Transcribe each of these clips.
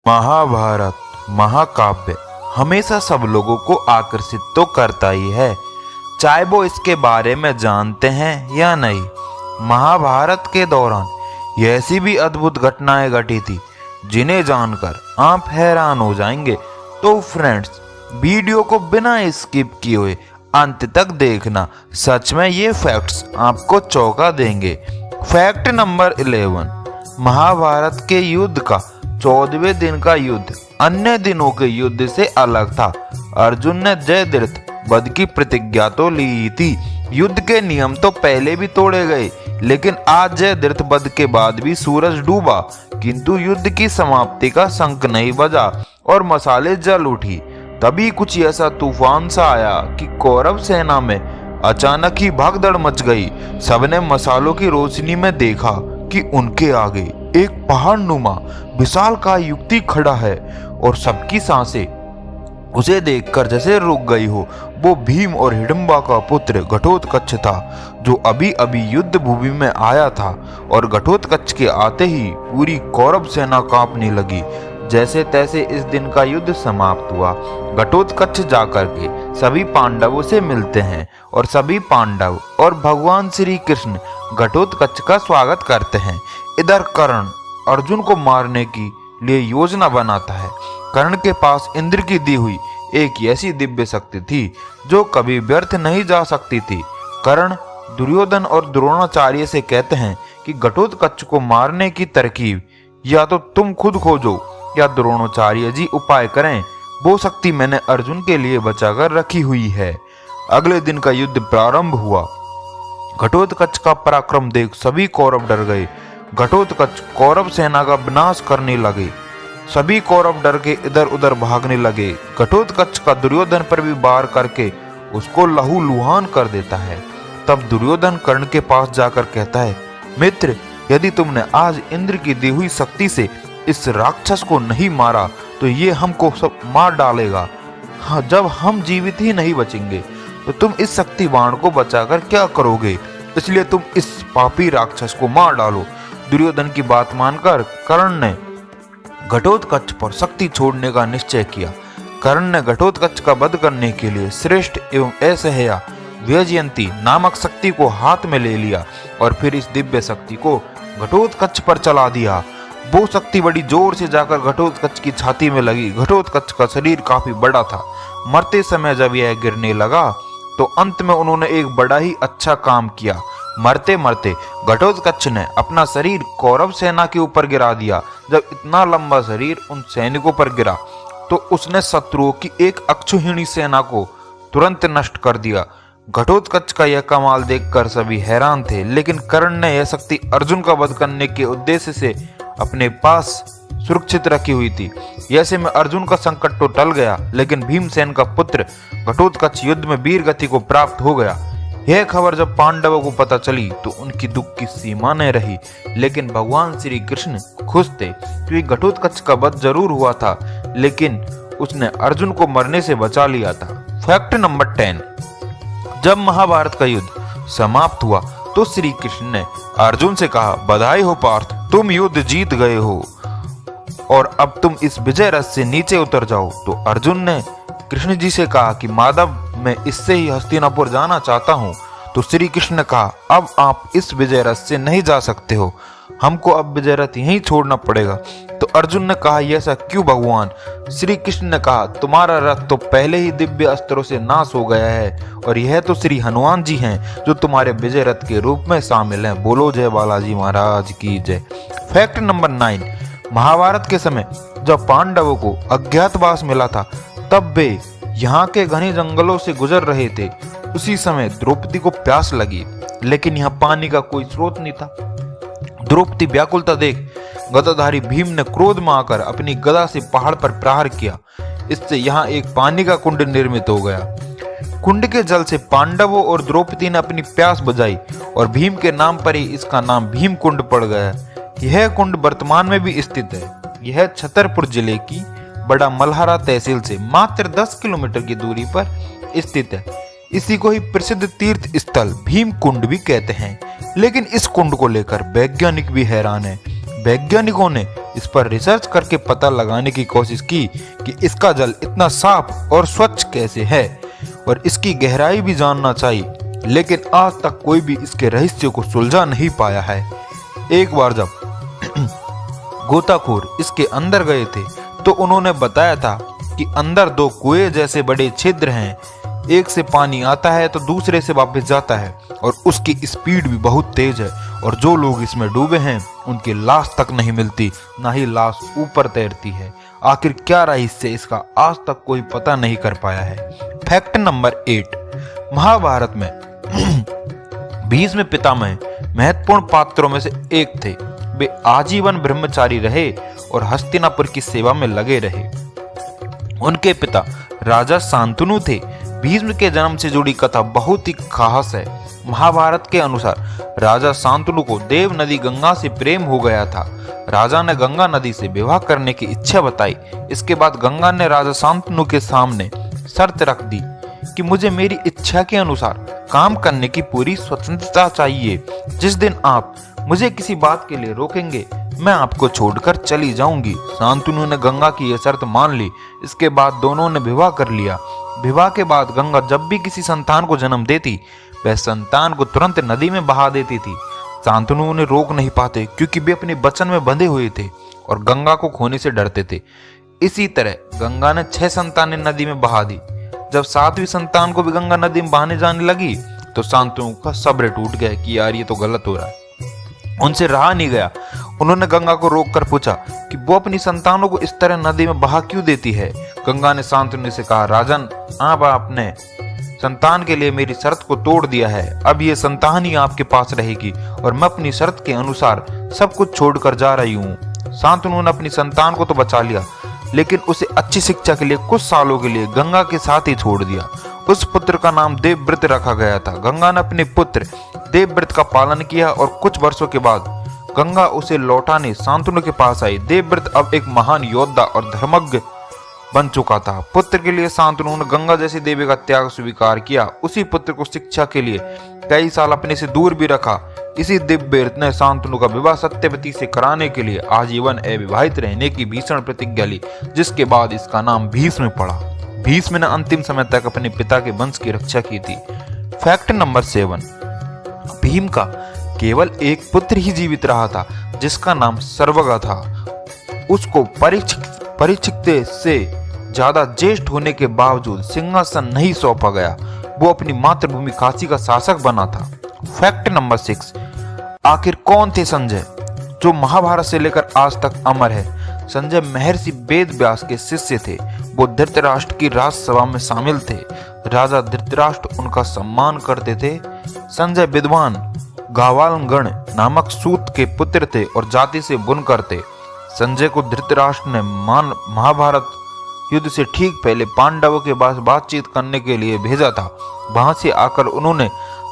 महाभारत महाकाव्य हमेशा सब लोगों को आकर्षित तो करता ही है, चाहे वो इसके बारे में जानते हैं या नहीं। महाभारत के दौरान ऐसी भी अद्भुत घटनाएं घटी थी जिन्हें जानकर आप हैरान हो जाएंगे। तो फ्रेंड्स, वीडियो को बिना स्किप किए हुए अंत तक देखना, सच में ये फैक्ट्स आपको चौंका देंगे। फैक्ट नंबर 11, महाभारत के युद्ध का 14वें दिन का युद्ध अन्य दिनों के युद्ध से अलग था। अर्जुन ने जयद्रथ वध की प्रतिज्ञा तो ली थी, युद्ध के नियम तो पहले भी तोड़े गए, लेकिन आज जयद्रथ वध के बाद भी सूरज डूबा किंतु युद्ध की समाप्ति का शंख नहीं बजा और मसाले जल उठी। तभी कुछ ऐसा तूफान सा आया कि कौरव सेना में अचानक ही भगदड़ मच गई। सबने मसालों की रोशनी में देखा कि उनके आगे एक पहाड़ नुमा विशालकाय युक्ति खड़ा है और सबकी सांसें उसे देखकर जैसे रुक गई हो। वो भीम और हिडिंबा का पुत्र घटोत्कच था, जो अभी अभी युद्ध भूमि में आया था। और घटोत्कच के आते ही पूरी कौरव सेना कांपने लगी। जैसे तैसे इस दिन का युद्ध समाप्त हुआ। घटोत्कच जाकर के सभी पांडवों से मिलते हैं और सभी पांडव और भगवान श्री कृष्ण घटोत्कच का स्वागत करते हैं। इधर कर्ण अर्जुन को मारने की लिए योजना बनाता है। कर्ण के पास इंद्र की दी हुई एक ऐसी दिव्य शक्ति थी जो कभी व्यर्थ नहीं जा सकती थी। कर्ण दुर्योधन और द्रोणाचार्य से कहते हैं कि घटोत्कच को मारने की तरकीब या तो तुम खुद खोजो या द्रोणाचार्य जी उपाय करें, वो शक्ति मैंने अर्जुन के लिए बचाकर रखी हुई है। अगले दिन का युद्ध प्रारंभ हुआ। घटोत्कच का पराक्रम देख सभी कौरव डर गए। घटोत्कच कौरव सेना का विनाश करने लगे। सभी कौरव डर के इधर उधर भागने लगे। घटोत्कच का दुर्योधन पर भी वार करके उसको लहूलुहान कर देता है। तब दुर्योधन कर्ण के पास जाकर कहता है, मित्र, यदि तुमने आज इंद्र की दी हुई शक्ति से इस राक्षस को नहीं मारा तो ये हमको सब मार डालेगा। हाँ, जब हम जीवित ही नहीं बचेंगे तो तुम इस शक्तिवान को बचाकर क्या करोगे? इसलिए तुम इस पापी राक्षस को मार डालो। दुर्योधन की बात मानकर कर्ण ने घटोत्कच पर शक्ति छोड़ने का निश्चय किया। कर्ण ने घटोत्कच का वध करने के लिए श्रेष्ठ एवं असह्य वैजयंती नामक शक्ति को हाथ में ले लिया और फिर इस दिव्य शक्ति को घटोत्कच पर चला दिया। वो शक्ति बड़ी जोर से जाकर घटोत्कच की छाती में लगी। घटोत्कच का शरीर काफी बड़ा था। मरते समय जब यह गिरने लगा तो अंत में उन्होंने एक बड़ा ही अच्छा काम किया। मरते मरते घटोत्कच ने अपना शरीर कौरव सेना के ऊपर गिरा दिया। जब इतना लंबा शरीर उन सैनिकों पर गिरा तो उसने शत्रुओं की एक अक्षुहिणी सेना को तुरंत नष्ट कर दिया। घटोत्कच का यह कमाल देखकर सभी हैरान थे, लेकिन कर्ण ने यह शक्ति अर्जुन का वध करने के उद्देश्य से अपने पास सुरक्षित रखी हुई थी। ऐसे में अर्जुन का संकट तो टल गया, लेकिन भीमसेन का पुत्र घटोत्कच युद्ध में वीर गति को प्राप्त हो गया। यह खबर जब पांडवों को पता चली तो उनकी दुख की सीमा न रही, लेकिन भगवान श्री कृष्ण खुश थे क्योंकि घटोत्कच का वध जरूर हुआ था, लेकिन उसने अर्जुन को मरने से बचा लिया था। फैक्ट नंबर 10, जब महाभारत का युद्ध समाप्त हुआ तो श्री कृष्ण ने अर्जुन से कहा, बधाई हो पार्थ, तुम युद्ध जीत गए हो और अब तुम इस विजय रथ से नीचे उतर जाओ। तो अर्जुन ने कृष्ण जी से कहा कि माधव, मैं इससे ही हस्तिनापुर जाना चाहता हूँ। तो श्री कृष्ण ने कहा, अब आप इस विजय रथ से नहीं जा सकते हो, हमको अब विजय रथ यहीं छोड़ना पड़ेगा। तो अर्जुन ने कहा, ऐसा क्यों भगवान? श्री कृष्ण ने कहा, तुम्हारा रथ तो पहले ही दिव्य अस्त्रों से नाश हो गया है और यह तो श्री हनुमान जी हैं जो तुम्हारे विजय रथ के रूप में शामिल हैं। बोलो जय बालाजी महाराज की जय। फैक्ट नंबर 9, महाभारत के समय जब पांडवों को अज्ञातवास मिला था तब वे यहाँ के घने जंगलों से गुजर रहे थे। उसी समय द्रौपदी को प्यास लगी, लेकिन यहाँ पानी का कोई स्रोत नहीं था। द्रौपदी व्याकुलता देख गदाधारी भीम ने क्रोध में आकर अपनी गदा से पहाड़ पर प्रहार किया। इससे यहाँ एक पानी का कुंड निर्मित हो गया। कुंड के जल से पांडवों और द्रौपदी ने अपनी प्यास बुझाई और भीम के नाम पर ही इसका नाम भीम कुंड पड़ गया। यह कुंड वर्तमान में भी स्थित है। यह छतरपुर जिले की बड़ा मल्हारा तहसील से मात्र 10 किलोमीटर की दूरी पर स्थित है। इसी को ही प्रसिद्ध तीर्थ स्थल भीम कुंड भी कहते हैं। लेकिन इस कुंड को लेकर वैज्ञानिक भी हैरान है। वैज्ञानिकों ने इस पर रिसर्च करके पता लगाने की कोशिश की कि इसका जल इतना साफ और स्वच्छ कैसे है और इसकी गहराई भी जानना चाहिए, लेकिन आज तक कोई भी इसके रहस्य को सुलझा नहीं पाया है। एक बार जब गोताखोर इसके अंदर गए थे तो उन्होंने बताया था कि अंदर दो कुएं जैसे बड़े छिद्र हैं, एक से पानी आता है तो दूसरे से वापस जाता है और उसकी स्पीड भी बहुत तेज है और जो लोग इसमें डूबे हैं उनकी लाश तक नहीं मिलती, ना ही लाश ऊपर तैरती है। आखिर क्या रहस्य इसका आज तक कोई पता नहीं कर पाया है। फैक्ट नंबर 8, महाभारत में भीष्म पितामह महत्वपूर्ण पात्रों में से एक थे। वे आजीवन ब्रह्मचारी रहे और हस्तिनापुर की सेवा में लगे रहे। उनके पिता राजा शांतनु थे। भीष्म के जन्म से जुड़ी कथा बहुत ही खास है। महाभारत के अनुसार राजा शांतनु को देव नदी गंगा से प्रेम हो गया था। राजा ने गंगा नदी से विवाह करने की इच्छा बताई। इसके बाद गंगा ने राजा शांतनु के सामने शर्त रख दी कि मुझे मेरी इच्छा के अनुसार काम करने की पूरी स्वतंत्रता चाहिए। जिस दिन आप मुझे किसी बात के लिए रोकेंगे मैं आपको छोड़कर चली जाऊंगी। शांतनु ने गंगा की यह शर्त मान ली। इसके बाद दोनों ने विवाह कर लिया। विवाह के बाद गंगा जब भी किसी संतान को जन्म देती वह संतान को तुरंत नदी में बहा देती थी। शांतनु उन्हें रोक नहीं पाते क्योंकि वे अपने वचन में बंधे हुए थे और गंगा को खोने से डरते थे। इसी तरह गंगा ने 6 संतानें नदी में बहा दी। जब 7वीं संतान को भी गंगा नदी में बहाने जाने लगी तो शांतनु का सब्र टूट गया कि यार ये तो गलत हो रहा है। उनसे रहा नहीं गया। उन्होंने गंगा को रोक कर पूछा कि वो अपनी संतानों को इस तरह नदी में बहा क्यों देती है। गंगा ने शांतनु से कहा, राजन, आप आपने संतान के लिए मेरी शर्त को तोड़ दिया है। अब ये संतान ही आपके पास रहेगी और मैं अपनी शर्त के अनुसार सब कुछ छोड़कर जा रही हूँ। शांतनु ने अपनी संतान को तो बचा लिया लेकिन उसे अच्छी शिक्षा के लिए कुछ सालों के लिए गंगा के साथ ही छोड़ दिया। उस पुत्र का नाम देवव्रत रखा गया था। गंगा ने अपने पुत्र देवव्रत का पालन किया और कुछ वर्षों के बाद गंगा उसे लौटाने शांतनु के पास आई। देवव्रत अब एक महान योद्धा और धर्मज्ञ बन चुका था। पुत्र के लिए शांतनु ने गंगा जैसी देवी का त्याग स्वीकार किया। उसी पुत्र को शिक्षा के लिए कई साल अपने से दूर भी रखा। इसी देवव्रत ने शांतनु का विवाह सत्यवती से कराने के लिए आजीवन अविवाहित रहने की भीषण प्रतिज्ञा ली, जिसके बाद इसका नाम भीष्म पड़ा। भीष्म ने अंतिम समय तक अपने पिता के वंश की रक्षा की थी। फैक्ट नंबर 7, भीम का केवल एक पुत्र ही जीवित रहा था जिसका नाम सर्वगा था। उसको परीक्षित से ज्यादा ज्येष्ठ होने के बावजूद सिंहासन नहीं सौंपा गया। वो अपनी मातृभूमि काशी का शासक बना था। फैक्ट नंबर 6, आखिर कौन थे संजय जो महाभारत से लेकर आज तक अमर है। संजय महर्षि वेद व्यास के शिष्य थे। वो धृतराष्ट्र की राजसभा में शामिल थे। राजा धृतराष्ट्र उनका सम्मान करते थे। संजय विद्वान गावालगण नामक सूत के पुत्र थे और जाति से बुनकर थे। संजय को धृतराष्ट्र ने महाभारत युद्ध से ठीक पहले पांडवों के पास बातचीत करने के लिए भेजा था। वहां से आकर उन्होंने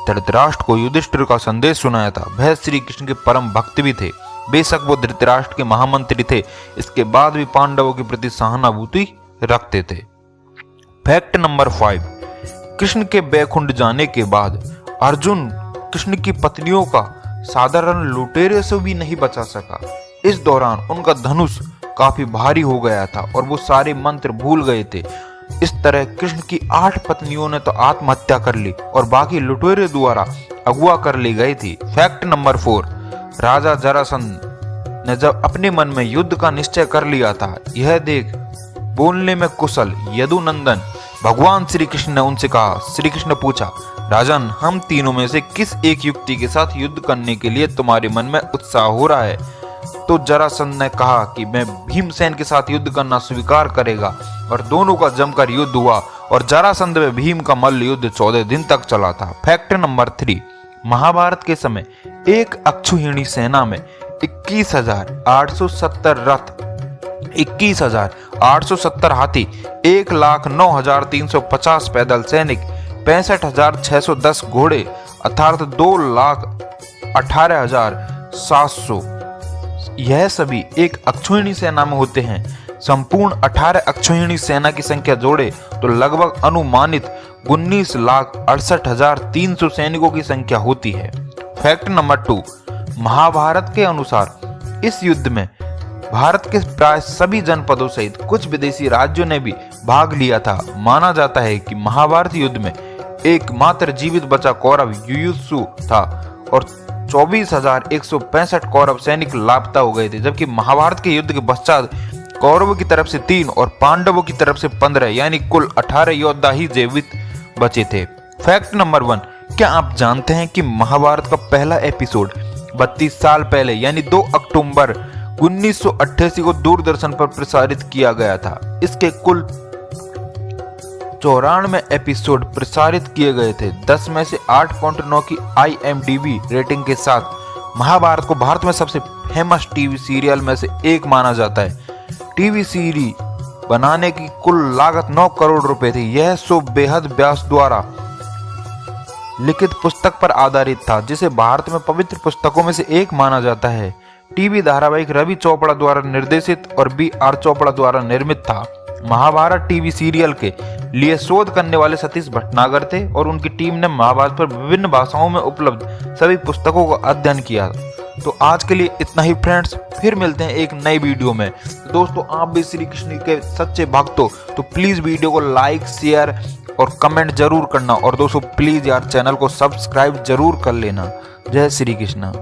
धृतराष्ट्र को युधिष्ठिर का संदेश सुनाया था। वह श्री कृष्ण के परम भक्त भी थे। बेशक वो धृतराष्ट्र के महामंत्री थे, इसके बाद भी पांडवों के प्रति सहानुभूति रखते थे। फैक्ट नंबर 5, कृष्ण के बैकुंठ जाने के बाद अर्जुन कृष्ण की पत्नियों का साधारण लुटेरे से भी नहीं बचा सका। इस दौरान उनका धनुष काफी भारी हो गया था और वो सारे मंत्र भूल गए थे। इस तरह कृष्ण की 8 पत्नियों ने तो आत्महत्या कर ली और बाकी लुटेरे द्वारा अगवा कर ली गई थी। फैक्ट नंबर 4, राजा जरासंध ने जब अपने मन में युद्ध का निश्चय कर लिया था, यह देख बोलने में कुशल यदुनंदन भगवान श्री कृष्ण ने उनसे कहा। श्री कृष्ण ने पूछा, राजन, हम तीनों में से किस एक युक्ति के साथ युद्ध करने के लिए तुम्हारे मन में उत्साह हो रहा है? तो जरासंध ने कहा कि मैं भीमसेन के साथ युद्ध करना स्वीकार करेगा और दोनों का जमकर युद्ध हुआ और जरासंध में भीम का मल्ल युद्ध 14 दिन तक चला था। फैक्ट नंबर 3, महाभारत के समय एक अक्षौहिणी सेना में 21,870 रथ, 21,870 हाथी, 1,09,350 पैदल सैनिक, 65,610 घोड़े अर्थात 2,18,700, यह सभी एक अक्षौहिणी सेना में होते हैं। संपूर्ण 18 अक्षौहिणी सेना की संख्या जोड़े तो लगभग अनुमानित 19,68,300 सैनिकों की संख्या होती है। फैक्ट नंबर 2, महाभारत के अनुसार इस युद्ध में भारत के प्राय सभी जनपदों सहित कुछ विदेशी राज्यों ने भी भाग लिया था। माना जाता है कि महाभारत युद्ध में एकमात्र जीवित बचा कौरव युयुत्सु था और 24,165 कौरव सैनिक लापता हो गए थे, जबकि महाभारत के युद्ध के पश्चात कौरवों की तरफ से 3 और पांडवों की तरफ से 15 यानी कुल 18 योद्धा ही जीवित बचे थे। फैक्ट नंबर 1, क्या आप जानते हैं कि महाभारत का पहला एपिसोड 32 साल पहले यानी 2 अक्टूबर 1988 को दूरदर्शन पर प्रसारित किया गया था। इसके कुल 94 एपिसोड प्रसारित किए गए थे। 10 में से 8.9 की IMDb रेटिंग के साथ महाभारत को भारत में सबसे फेमस टीवी सीरियल में से एक माना जाता है। टीवी सीरीज बनाने की कुल लागत 9 करोड़ रुपए थी। यह शो बेहद व्यास द्वारा लिखित पुस्तक पर आधारित था, जिसे भारत में पवित्र पुस्तकों में से एक माना जाता है। टीवी धारावाहिक रवि चोपड़ा द्वारा निर्देशित और BR चोपड़ा द्वारा निर्मित था। महाभारत टीवी सीरियल के लिए शोध करने वाले सतीश भटनागर थे और उनकी टीम ने महाभारत पर विभिन्न भाषाओं में उपलब्ध सभी पुस्तकों का अध्ययन किया। तो आज के लिए इतना ही फ्रेंड्स, फिर मिलते हैं एक नई वीडियो में। तो दोस्तों, आप भी श्री कृष्ण के सच्चे भक्त हो तो प्लीज वीडियो को लाइक, शेयर और कमेंट जरूर करना। और दोस्तों प्लीज यार चैनल को सब्सक्राइब जरूर कर लेना। जय श्री कृष्ण।